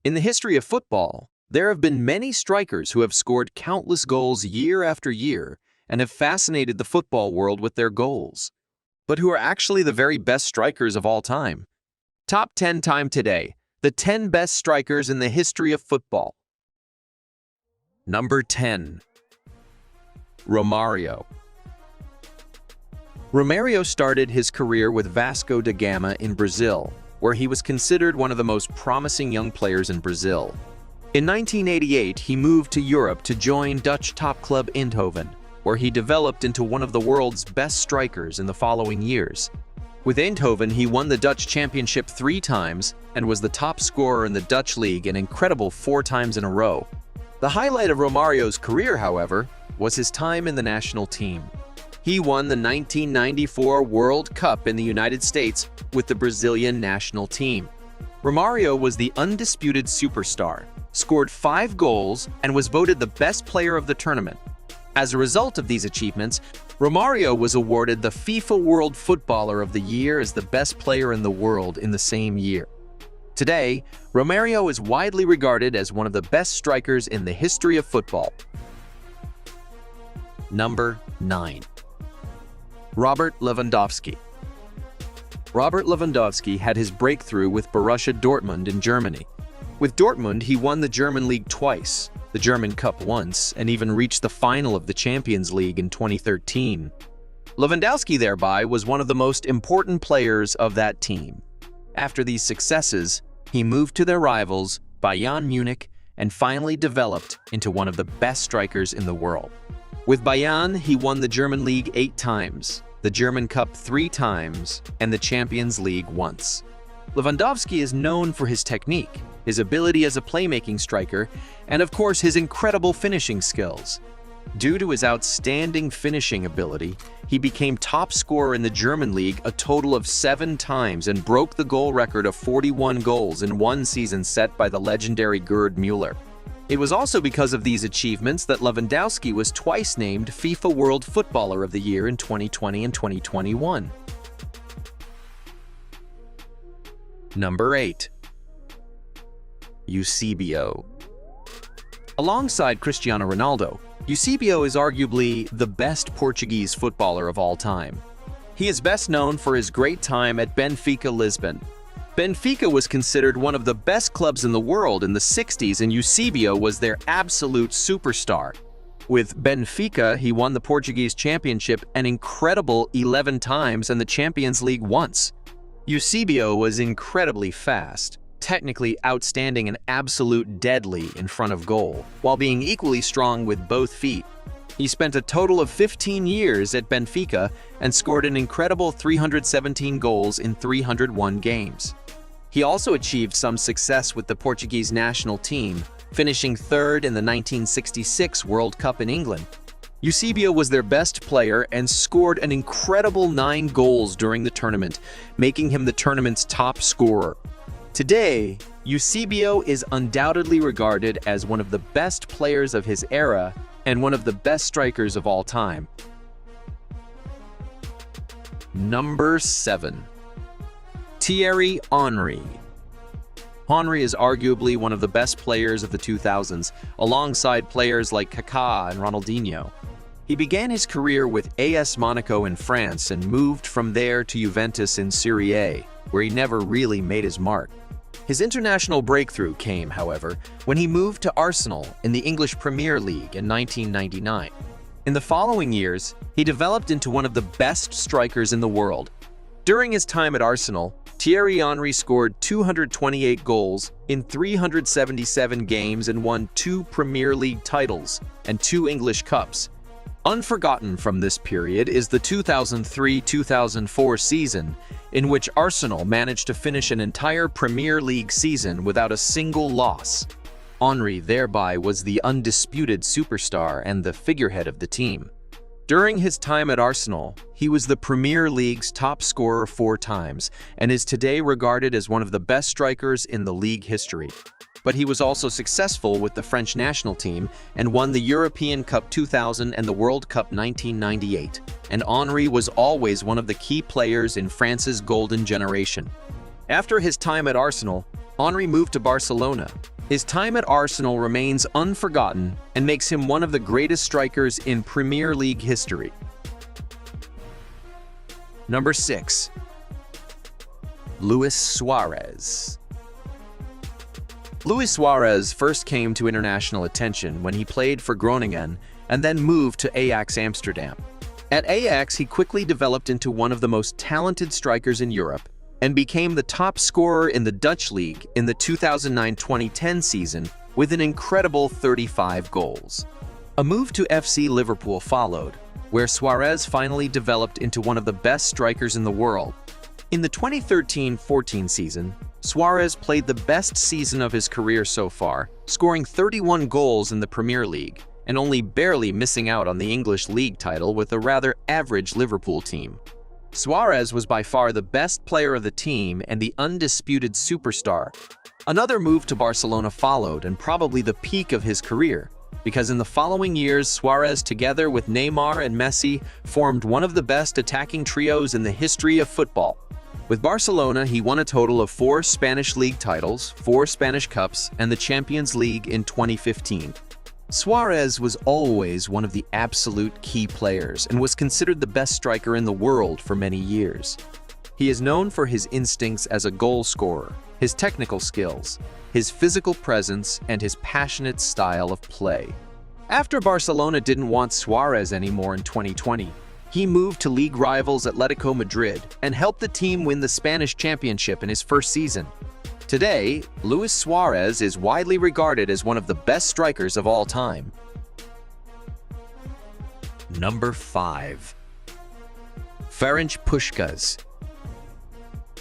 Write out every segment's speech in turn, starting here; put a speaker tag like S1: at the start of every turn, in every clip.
S1: In the history of football, there have been many strikers who have scored countless goals year after year and have fascinated the football world with their goals, but who are actually the very best strikers of all time. Top 10 time today, the 10 best strikers in the history of football. Number 10. Romario. Romario started his career with Vasco da Gama in Brazil, where he was considered one of the most promising young players in Brazil. In 1988, he moved to Europe to join Dutch top club Eindhoven, where he developed into one of the world's best strikers in the following years. With Eindhoven, he won the Dutch championship 3 times and was the top scorer in the Dutch league an incredible 4 times in a row. The highlight of Romario's career, however, was his time in the national team. He won the 1994 World Cup in the United States with the Brazilian national team. Romario was the undisputed superstar, scored 5 goals, and was voted the best player of the tournament. As a result of these achievements, Romario was awarded the FIFA World Footballer of the Year as the best player in the world in the same year. Today, Romario is widely regarded as one of the best strikers in the history of football. Number 9. Robert Lewandowski. Robert Lewandowski had his breakthrough with Borussia Dortmund in Germany. With Dortmund, he won the German League twice, the German Cup once, and even reached the final of the Champions League in 2013. Lewandowski thereby was one of the most important players of that team. After these successes, he moved to their rivals, Bayern Munich, and finally developed into one of the best strikers in the world. With Bayern, he won the German League 8 times, the German Cup 3 times, and the Champions League once. Lewandowski is known for his technique, his ability as a playmaking striker, and of course his incredible finishing skills. Due to his outstanding finishing ability, he became top scorer in the German League a total of 7 times and broke the goal record of 41 goals in one season set by the legendary Gerd Müller. It was also because of these achievements that Lewandowski was twice named FIFA World Footballer of the Year in 2020 and 2021. Number 8. Eusebio. Alongside Cristiano Ronaldo, Eusebio is arguably the best Portuguese footballer of all time. He is best known for his great time at Benfica Lisbon. Benfica was considered one of the best clubs in the world in the 60s, and Eusebio was their absolute superstar. With Benfica, he won the Portuguese championship an incredible 11 times and the Champions League once. Eusebio was incredibly fast, technically outstanding and absolute deadly in front of goal, while being equally strong with both feet. He spent a total of 15 years at Benfica and scored an incredible 317 goals in 301 games. He also achieved some success with the Portuguese national team, finishing 3rd in the 1966 World Cup in England. Eusebio was their best player and scored an incredible 9 goals during the tournament, making him the tournament's top scorer. Today, Eusebio is undoubtedly regarded as one of the best players of his era and one of the best strikers of all time. Number 7. Thierry Henry. Henry is arguably one of the best players of the 2000s, alongside players like Kaká and Ronaldinho. He began his career with AS Monaco in France and moved from there to Juventus in Serie A, where he never really made his mark. His international breakthrough came, however, when he moved to Arsenal in the English Premier League in 1999. In the following years, he developed into one of the best strikers in the world. During his time at Arsenal, Thierry Henry scored 228 goals in 377 games and won 2 Premier League titles and 2 English Cups. Unforgotten from this period is the 2003-2004 season, in which Arsenal managed to finish an entire Premier League season without a single loss. Henry thereby was the undisputed superstar and the figurehead of the team. During his time at Arsenal, he was the Premier League's top scorer 4 times and is today regarded as one of the best strikers in the league history. But he was also successful with the French national team and won the European Cup 2000 and the World Cup 1998, and Henry was always one of the key players in France's golden generation. After his time at Arsenal, Henry moved to Barcelona, His time at Arsenal remains unforgotten and makes him one of the greatest strikers in Premier League history. Number 6. Luis Suarez. Luis Suarez first came to international attention when he played for Groningen and then moved to Ajax Amsterdam. At Ajax, he quickly developed into one of the most talented strikers in Europe and became the top scorer in the Dutch league in the 2009-2010 season with an incredible 35 goals. A move to FC Liverpool followed, where Suarez finally developed into one of the best strikers in the world. In the 2013-14 season, Suarez played the best season of his career so far, scoring 31 goals in the Premier League and only barely missing out on the English league title with a rather average Liverpool team. Suarez was by far the best player of the team and the undisputed superstar. Another move to Barcelona followed, and probably the peak of his career, because in the following years, Suarez, together with Neymar and Messi, formed one of the best attacking trios in the history of football. With Barcelona, he won a total of 4 Spanish league titles, 4 Spanish Cups, and the Champions League in 2015. Suarez was always one of the absolute key players and was considered the best striker in the world for many years. He is known for his instincts as a goal scorer, his technical skills, his physical presence, and his passionate style of play. After Barcelona didn't want Suarez anymore in 2020, he moved to league rivals Atletico Madrid and helped the team win the Spanish championship in his first season. Today, Luis Suarez is widely regarded as one of the best strikers of all time. Number 5. Ferenc Puskas.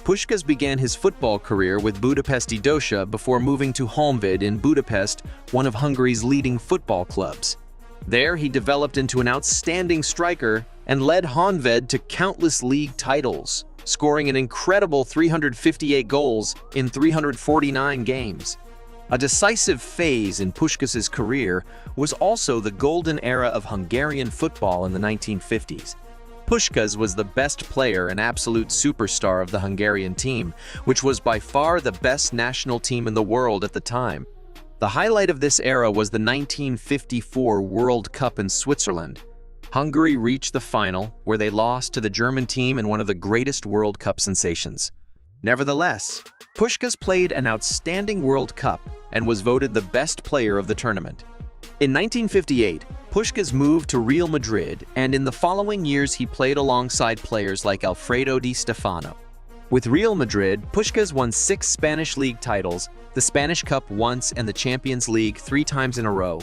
S1: Puskas began his football career with Budapesti Dósa before moving to Honvéd in Budapest, one of Hungary's leading football clubs. There, he developed into an outstanding striker and led Honvéd to countless league titles, scoring an incredible 358 goals in 349 games. A decisive phase in Puskas's career was also the golden era of Hungarian football in the 1950s. Puskas was the best player and absolute superstar of the Hungarian team, which was by far the best national team in the world at the time. The highlight of this era was the 1954 World Cup in Switzerland. Hungary reached the final, where they lost to the German team in one of the greatest World Cup sensations. Nevertheless, Puskas played an outstanding World Cup and was voted the best player of the tournament. In 1958, Puskas moved to Real Madrid, and in the following years he played alongside players like Alfredo Di Stefano. With Real Madrid, Puskas won 6 Spanish league titles, the Spanish Cup once and the Champions League 3 times in a row.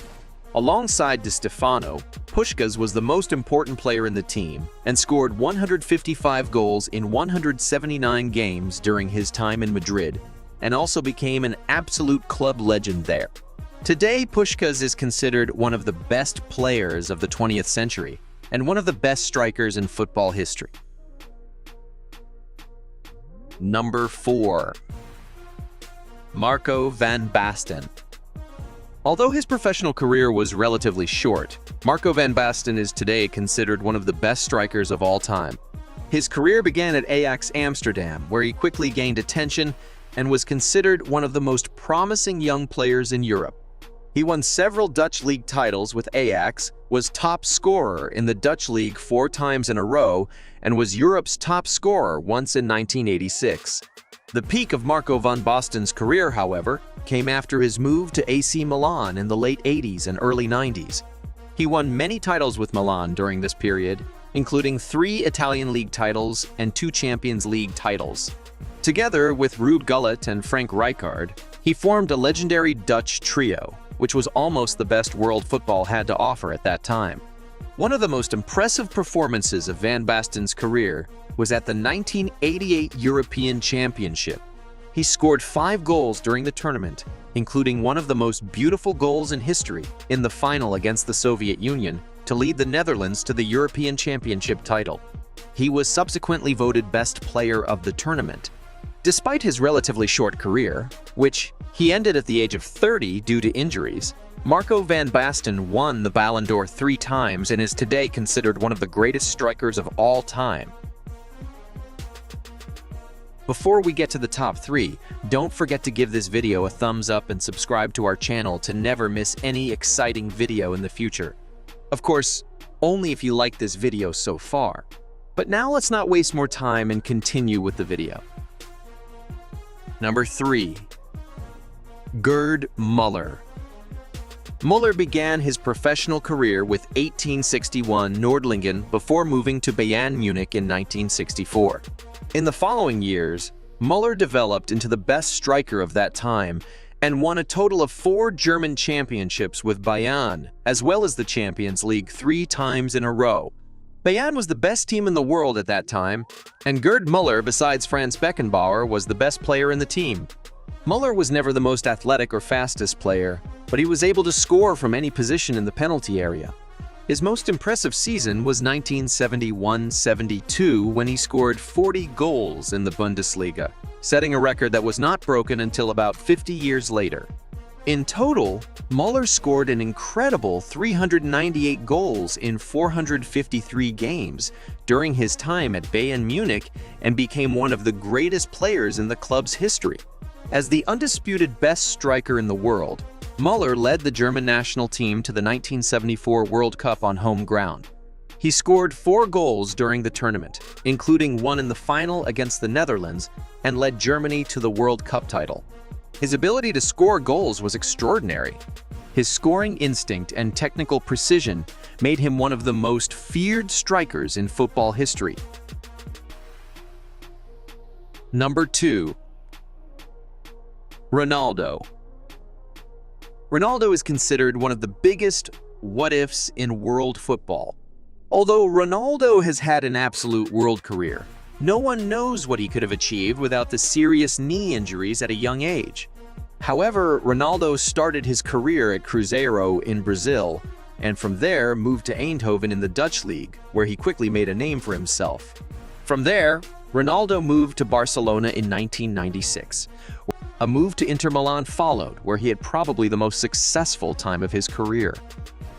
S1: Alongside Di Stefano, Puskas was the most important player in the team and scored 155 goals in 179 games during his time in Madrid, and also became an absolute club legend there. Today, Puskas is considered one of the best players of the 20th century and one of the best strikers in football history. Number 4. Marco van Basten. Although his professional career was relatively short, Marco van Basten is today considered one of the best strikers of all time. His career began at Ajax Amsterdam, where he quickly gained attention and was considered one of the most promising young players in Europe. He won several Dutch league titles with Ajax, was top scorer in the Dutch league 4 times in a row, and was Europe's top scorer once in 1986. The peak of Marco van Basten's career, however, came after his move to AC Milan in the late 80s and early 90s. He won many titles with Milan during this period, including 3 Italian league titles and 2 Champions League titles. Together with Ruud Gullit and Frank Rijkaard, he formed a legendary Dutch trio, which was almost the best world football had to offer at that time. One of the most impressive performances of Van Basten's career was at the 1988 European Championship. He scored 5 goals during the tournament, including one of the most beautiful goals in history in the final against the Soviet Union to lead the Netherlands to the European Championship title. He was subsequently voted best player of the tournament. Despite his relatively short career, which he ended at the age of 30 due to injuries, Marco van Basten won the Ballon d'Or 3 times and is today considered one of the greatest strikers of all time. Before we get to the top 3, don't forget to give this video a thumbs up and subscribe to our channel to never miss any exciting video in the future. Of course, only if you like this video so far. But now let's not waste more time and continue with the video. Number 3. Gerd Müller. Müller began his professional career with 1861 Nordlingen before moving to Bayern Munich in 1964. In the following years, Müller developed into the best striker of that time and won a total of 4 German championships with Bayern, as well as the Champions League 3 times in a row. Bayern was the best team in the world at that time, and Gerd Müller, besides Franz Beckenbauer, was the best player in the team. Müller was never the most athletic or fastest player, but he was able to score from any position in the penalty area. His most impressive season was 1971-72 when he scored 40 goals in the Bundesliga, setting a record that was not broken until about 50 years later. In total, Müller scored an incredible 398 goals in 453 games during his time at Bayern Munich and became one of the greatest players in the club's history. As the undisputed best striker in the world, Müller led the German national team to the 1974 World Cup on home ground. He scored 4 goals during the tournament, including one in the final against the Netherlands, and led Germany to the World Cup title. His ability to score goals was extraordinary. His scoring instinct and technical precision made him one of the most feared strikers in football history. Number 2. Ronaldo. Ronaldo is considered one of the biggest what-ifs in world football. Although Ronaldo has had an absolute world career, no one knows what he could have achieved without the serious knee injuries at a young age. However, Ronaldo started his career at Cruzeiro in Brazil, and from there moved to Eindhoven in the Dutch league, where he quickly made a name for himself. From there, Ronaldo moved to Barcelona in 1996. A move to Inter Milan followed, where he had probably the most successful time of his career.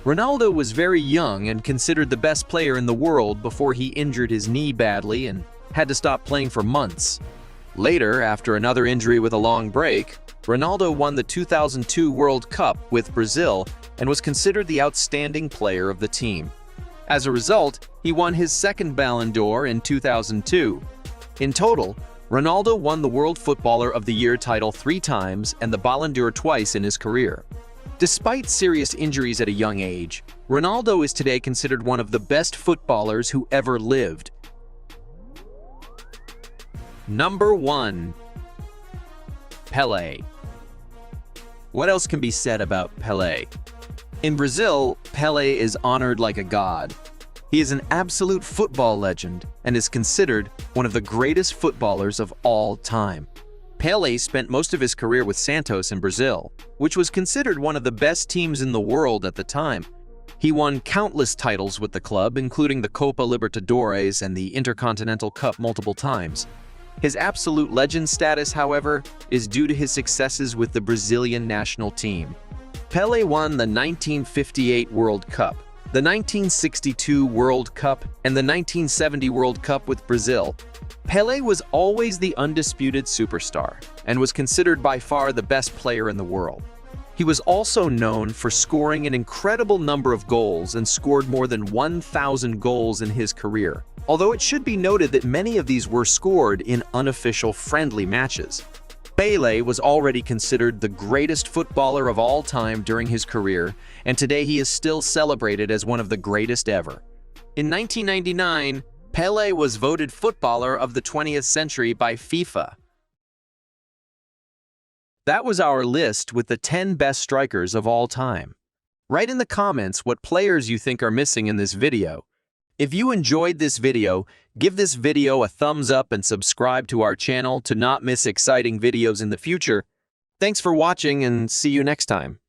S1: Ronaldo was very young and considered the best player in the world before he injured his knee badly and had to stop playing for months. Later, after another injury with a long break, Ronaldo won the 2002 World Cup with Brazil and was considered the outstanding player of the team. As a result, he won his second Ballon d'Or in 2002. In total, Ronaldo won the World Footballer of the Year title 3 times and the Ballon d'Or twice in his career. Despite serious injuries at a young age, Ronaldo is today considered one of the best footballers who ever lived. Number 1. Pele. What else can be said about Pele? In Brazil, Pele is honored like a god. He is an absolute football legend and is considered one of the greatest footballers of all time. Pele spent most of his career with Santos in Brazil, which was considered one of the best teams in the world at the time. He won countless titles with the club, including the Copa Libertadores and the Intercontinental Cup multiple times. His absolute legend status, however, is due to his successes with the Brazilian national team. Pele won the 1958 World Cup, the 1962 World Cup, and the 1970 World Cup with Brazil. Pele was always the undisputed superstar and was considered by far the best player in the world. He was also known for scoring an incredible number of goals and scored more than 1,000 goals in his career, although it should be noted that many of these were scored in unofficial friendly matches. Pele was already considered the greatest footballer of all time during his career, and today he is still celebrated as one of the greatest ever. In 1999, Pele was voted Footballer of the 20th Century by FIFA. That was our list with the 10 best strikers of all time. Write in the comments what players you think are missing in this video. If you enjoyed this video, give this video a thumbs up and subscribe to our channel to not miss exciting videos in the future. Thanks for watching and see you next time.